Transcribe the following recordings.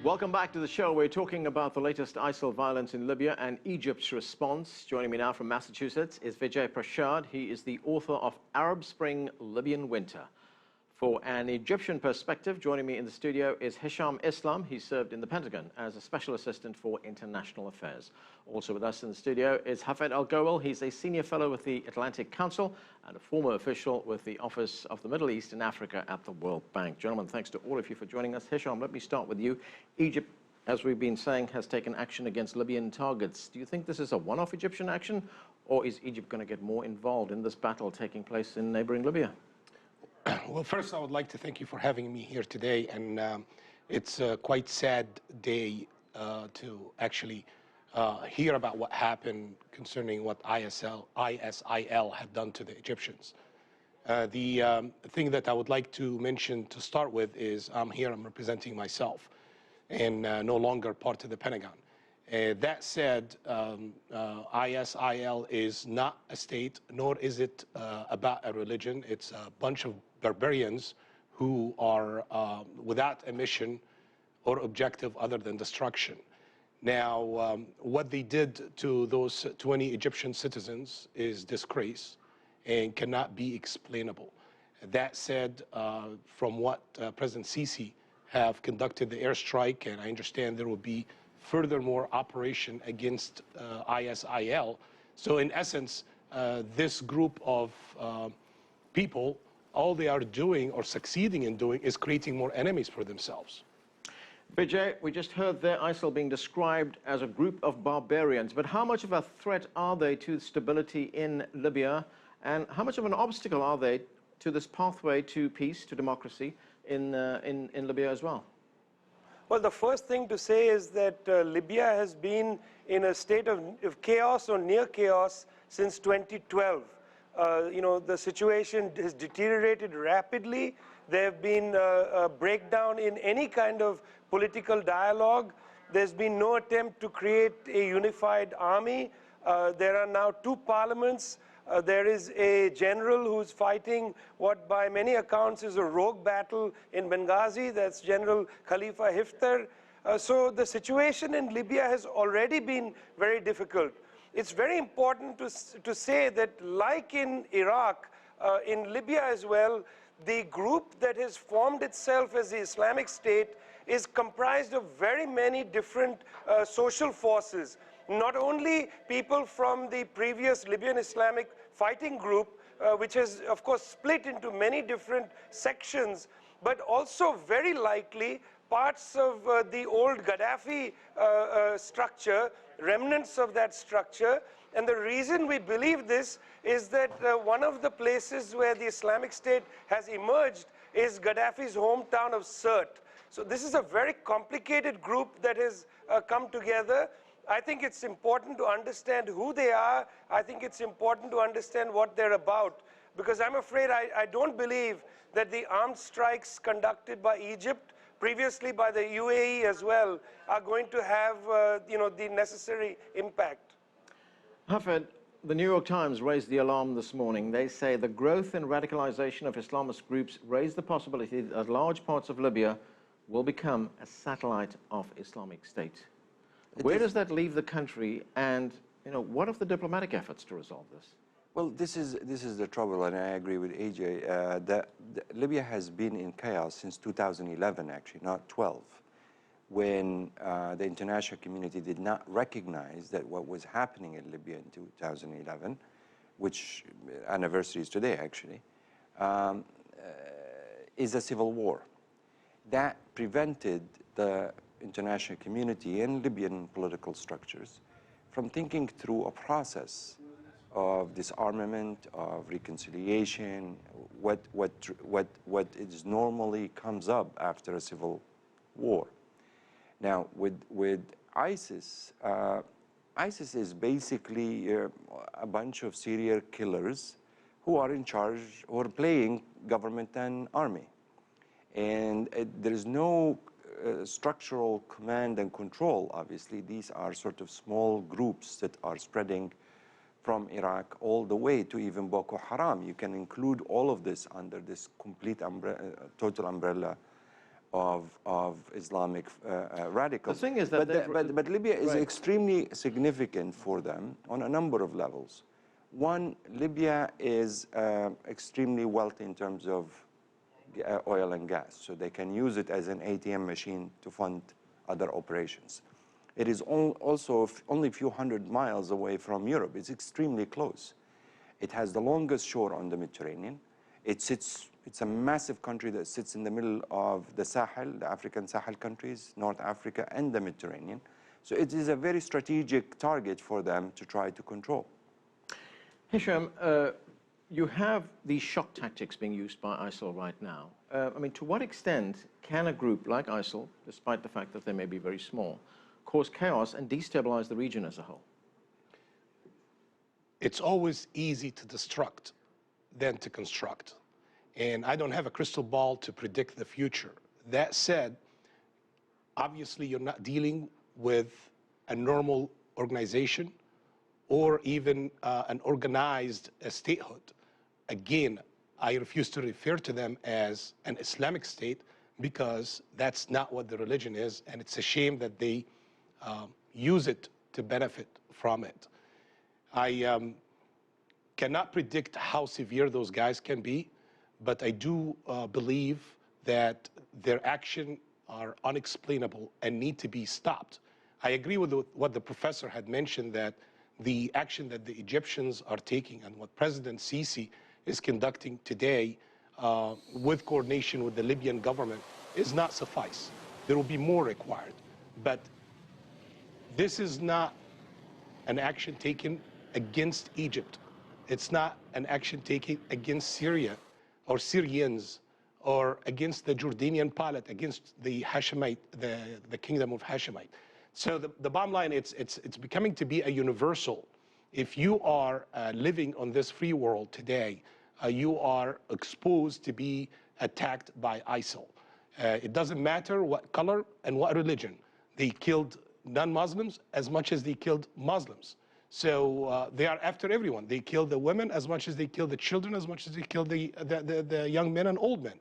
Welcome back to the show. We're talking about the latest ISIL violence in Libya and Egypt's response. Joining me now from Massachusetts is Vijay Prashad. He is the author of Arab Spring, Libyan Winter. For an Egyptian perspective, joining me in the studio is Hesham Islam. He served in the Pentagon as a special assistant for international affairs. Also with us in the studio is Hafed Al Ghwell. He's a senior fellow with the Atlantic Council and a former official with the Office of the Middle East and Africa at the World Bank. Gentlemen, thanks to all of you for joining us. Hesham, let me start with you. Egypt, as we've been saying, has taken action against Libyan targets. Do you think this is a one-off Egyptian action, or is Egypt going to get more involved in this battle taking place in neighboring Libya? Well, first, I would like to thank you for having me here today. And it's a quite sad day to actually hear about what happened concerning what ISIL had done to the Egyptians. The thing that I would like to mention to start with is I'm representing myself and no longer part of the Pentagon. That said, ISIL is not a state, nor is it about a religion. It's a bunch of barbarians who are without a mission or objective other than destruction. Now, what they did to those 20 Egyptian citizens is disgrace and cannot be explainable. That said, from what President Sisi have conducted the airstrike, and I understand there will be furthermore operation against ISIL. So in essence, this group of people, all they are doing or succeeding in doing is creating more enemies for themselves. Vijay, we just heard there ISIL being described as a group of barbarians, but how much of a threat are they to stability in Libya, and how much of an obstacle are they to this pathway to peace, to democracy in Libya as well? Well, the first thing to say is that Libya has been in a state of chaos or near chaos since 2012. The situation has deteriorated rapidly. There have been a breakdown in any kind of political dialogue. There's been no attempt to create a unified army. There are now two parliaments. There is a general who's fighting what by many accounts is a rogue battle in Benghazi. That's General Khalifa Haftar. So the situation in Libya has already been very difficult. It's very important to say that like in Iraq, in Libya as well, the group that has formed itself as the Islamic State is comprised of very many different social forces. Not only people from the previous Libyan Islamic fighting group, which has, of course, split into many different sections, but also very likely parts of the old Gaddafi structure, remnants of that structure. And the reason we believe this is that one of the places where the Islamic State has emerged is Gaddafi's hometown of Sirte. So this is a very complicated group that has come together. I think it's important to understand who they are. I think it's important to understand what they're about, because I'm afraid I don't believe that the armed strikes conducted by Egypt, previously by the UAE as well, are going to have the necessary impact. Hafed, the New York Times raised the alarm this morning. They say the growth and radicalization of Islamist groups raise the possibility that large parts of Libya will become a satellite of Islamic State. Where does that leave the country, and what of the diplomatic efforts to resolve this? Well, this is the trouble, and I agree with AJ. Libya has been in chaos since 2011, actually, not 12, when the international community did not recognize that what was happening in Libya in 2011, which anniversary is today, actually, is a civil war. That prevented the international community and Libyan political structures from thinking through a process of disarmament, of reconciliation, what is normally comes up after a civil war. Now, with ISIS, ISIS is basically a bunch of serial killers who are in charge or playing government and army. And there is no structural command and control, obviously. These are sort of small groups that are spreading from Iraq all the way to even Boko Haram. You can include all of this under this complete total umbrella of Islamic radicals. The thing is that but Libya is right. extremely significant for them on a number of levels. One, Libya is extremely wealthy in terms of oil and gas, so they can use it as an ATM machine to fund other operations. It is also only a few hundred miles away from Europe. It's extremely close. It has the longest shore on the Mediterranean. It's a massive country that sits in the middle of the Sahel, the African Sahel countries, North Africa, and the Mediterranean. So it is a very strategic target for them to try to control. Hesham, you have these shock tactics being used by ISIL right now. I mean, to what extent can a group like ISIL, despite the fact that they may be very small, cause chaos and destabilize the region as a whole? It's always easy to destruct than to construct. And I don't have a crystal ball to predict the future. That said, obviously you're not dealing with a normal organization or even an organized statehood. Again, I refuse to refer to them as an Islamic state because that's not what the religion is, and it's a shame that they use it to benefit from it. I cannot predict how severe those guys can be, but I do believe that their actions are unexplainable and need to be stopped. I agree with what the professor had mentioned, that the action that the Egyptians are taking and what President Sisi is conducting today with coordination with the Libyan government is not suffice. There will be more required. But this is not an action taken against Egypt. It's not an action taken against Syria or Syrians or against the Jordanian pilot, against the Hashemite, the kingdom of Hashemite. So the bottom line, it's becoming to be a universal. If you are living on this free world today, you are exposed to be attacked by ISIL. It doesn't matter what color and what religion. They killed non-Muslims as much as they killed Muslims. So they are after everyone. They kill the women as much as they kill the children, as much as they kill the young men and old men.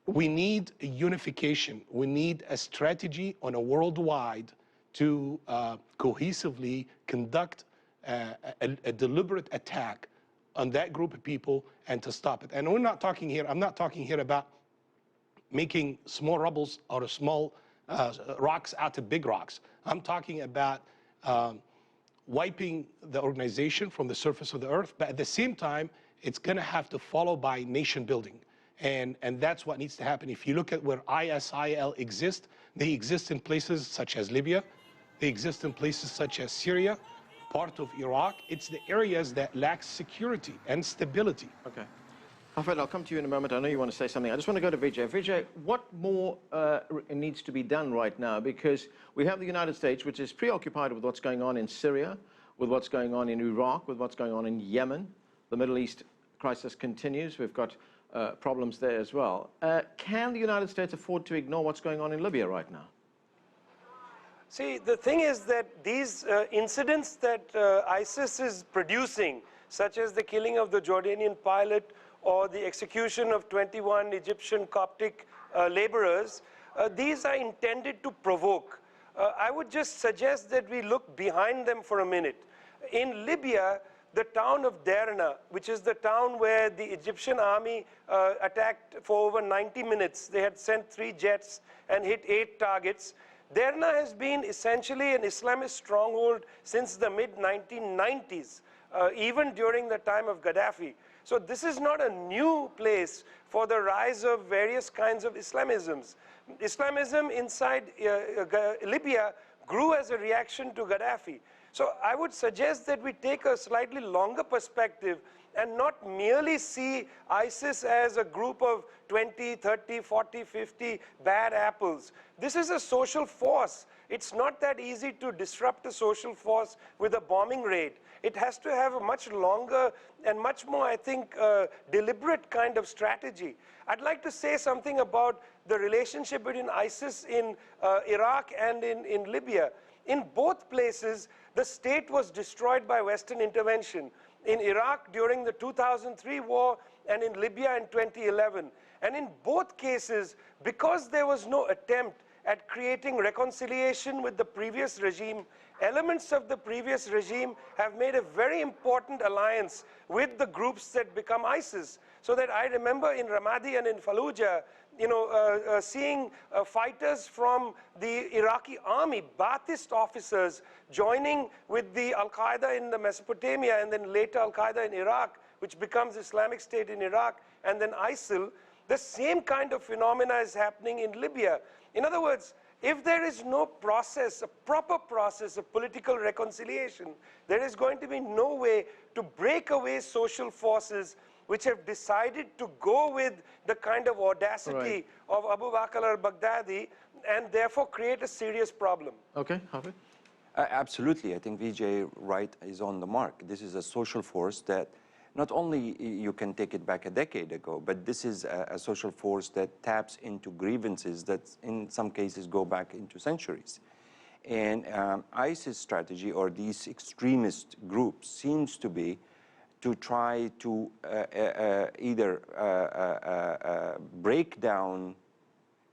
We need a unification. We need a strategy on a worldwide to cohesively conduct a deliberate attack on that group of people and to stop it. And we're not talking here, I'm not talking here about making small rubbles or small rocks out of big rocks. I'm talking about wiping the organization from the surface of the earth, but at the same time, it's going to have to follow by nation building. And that's what needs to happen. If you look at where ISIL exists, they exist in places such as Libya, they exist in places such as Syria, part of Iraq. It's the areas that lack security and stability. Okay. Hafed, I'll come to you in a moment. I know you want to say something. I just want to go to Vijay. Vijay, what more needs to be done right now? Because we have the United States, which is preoccupied with what's going on in Syria, with what's going on in Iraq, with what's going on in Yemen. The Middle East crisis continues. We've got problems there as well. Can the United States afford to ignore what's going on in Libya right now? See, the thing is that these incidents that ISIS is producing, such as the killing of the Jordanian pilot or the execution of 21 Egyptian Coptic laborers, these are intended to provoke. I would just suggest that we look behind them for a minute. In Libya, the town of Derna, which is the town where the Egyptian army attacked for over 90 minutes, they had sent 3 jets and hit 8 targets. Derna has been essentially an Islamist stronghold since the mid-1990s, even during the time of Gaddafi. So this is not a new place for the rise of various kinds of Islamisms. Islamism inside Libya grew as a reaction to Gaddafi. So I would suggest that we take a slightly longer perspective and not merely see ISIS as a group of 20, 30, 40, 50 bad apples. This is a social force. It's not that easy to disrupt a social force with a bombing raid. It has to have a much longer and much more, I think, deliberate kind of strategy. I'd like to say something about the relationship between ISIS in Iraq and in Libya. In both places, the state was destroyed by Western intervention. In Iraq during the 2003 war and in Libya in 2011. And in both cases, because there was no attempt at creating reconciliation with the previous regime, elements of the previous regime have made a very important alliance with the groups that become ISIS. So that I remember in Ramadi and in Fallujah, seeing fighters from the Iraqi army, Ba'athist officers, joining with the Al-Qaeda in the Mesopotamia and then later Al-Qaeda in Iraq, which becomes Islamic State in Iraq, and then ISIL. The same kind of phenomena is happening in Libya. In other words, if there is no process, a proper process of political reconciliation, there is going to be no way to break away social forces which have decided to go with the kind of audacity of Abu Bakr al-Baghdadi and therefore create a serious problem. Okay, Hafed? Absolutely. I think Vijay is on the mark. This is a social force that not only you can take it back a decade ago, but this is a social force that taps into grievances that in some cases go back into centuries. And ISIS strategy, or these extremist groups, seems to be to try to either break down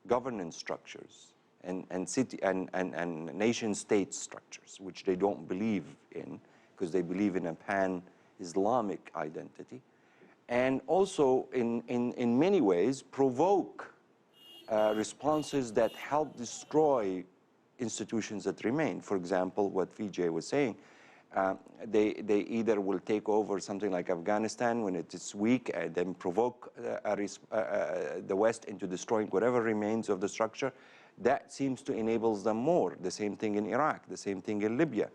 governance structures and nation-state structures, which they don't believe in, because they believe in a pan-Islamic identity, and also in many ways provoke responses that help destroy institutions that remain. For example, what Vijay was saying, they either will take over something like Afghanistan when it is weak and then provoke the West into destroying whatever remains of the structure. That seems to enable them more. The same thing in Iraq, the same thing in Libya.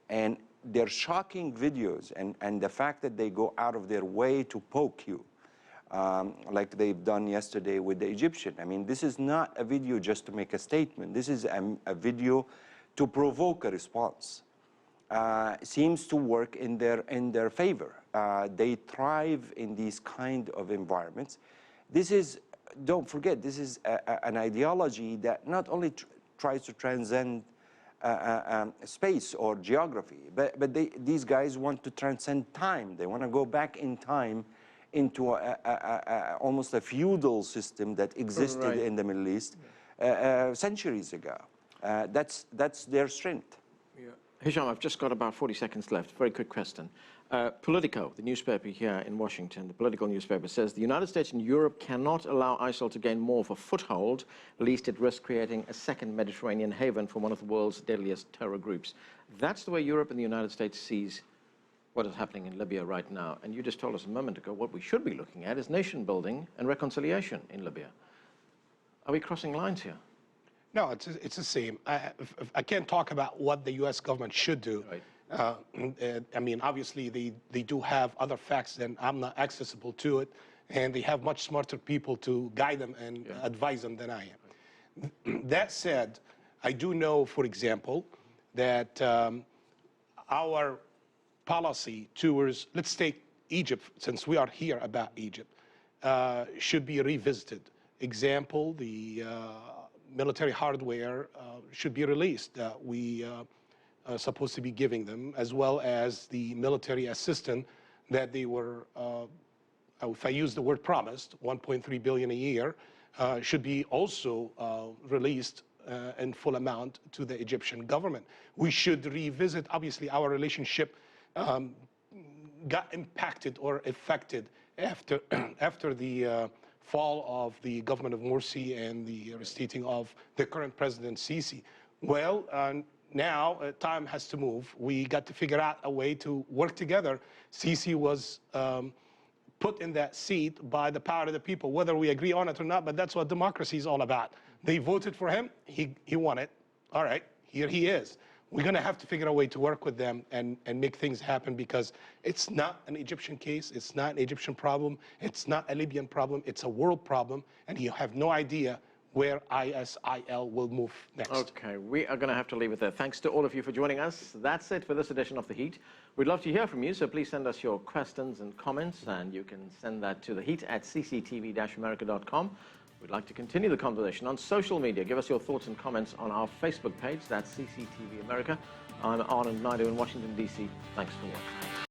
And their shocking videos and the fact that they go out of their way to poke you, like they've done yesterday with the Egyptian. I mean, this is not a video just to make a statement. This is a video to provoke a response. Seems to work in their favor. They thrive in these kind of environments. This is, don't forget, this is an ideology that not only tries to transcend space or geography, but these guys want to transcend time. They want to go back in time into almost a feudal system that existed in the Middle East centuries ago. That's their strength. Hesham, I've just got about 40 seconds left. Very quick question. Politico, the newspaper here in Washington, the political newspaper, says the United States and Europe cannot allow ISIL to gain more of a foothold, lest it risk creating a second Mediterranean haven for one of the world's deadliest terror groups. That's the way Europe and the United States sees what is happening in Libya right now. And you just told us a moment ago what we should be looking at is nation building and reconciliation in Libya. Are we crossing lines here? No, it's the same. I can't talk about what the U.S. government should do. I mean, obviously, they do have other facts, and I'm not accessible to it, and they have much smarter people to guide them and advise them than I am. That said, I do know, for example, that our policy towards, let's take Egypt, since we are here about Egypt, should be revisited. Example, the military hardware should be released that we are supposed to be giving them, as well as the military assistance that they were, if I use the word promised, 1.3 billion a year, should be also released in full amount to the Egyptian government. We should revisit, obviously, our relationship got impacted or affected after the fall of the government of Morsi and the restating of the current president Sisi. Well, now time has to move. We got to figure out a way to work together. Sisi was put in that seat by the power of the people, whether we agree on it or not, but that's what democracy is all about. They voted for him, he won it. All right, here he is. We're going to have to figure a way to work with them and make things happen, because it's not an Egyptian case, it's not an Egyptian problem, it's not a Libyan problem, it's a world problem, and you have no idea where ISIL will move next. Okay, we are going to have to leave it there. Thanks to all of you for joining us. That's it for this edition of The Heat. We'd love to hear from you, so please send us your questions and comments, and you can send that to The Heat at cctv-america.com. We'd like to continue the conversation on social media. Give us your thoughts and comments on our Facebook page. That's CCTV America. I'm Anand Naidu in Washington, D.C. Thanks for watching.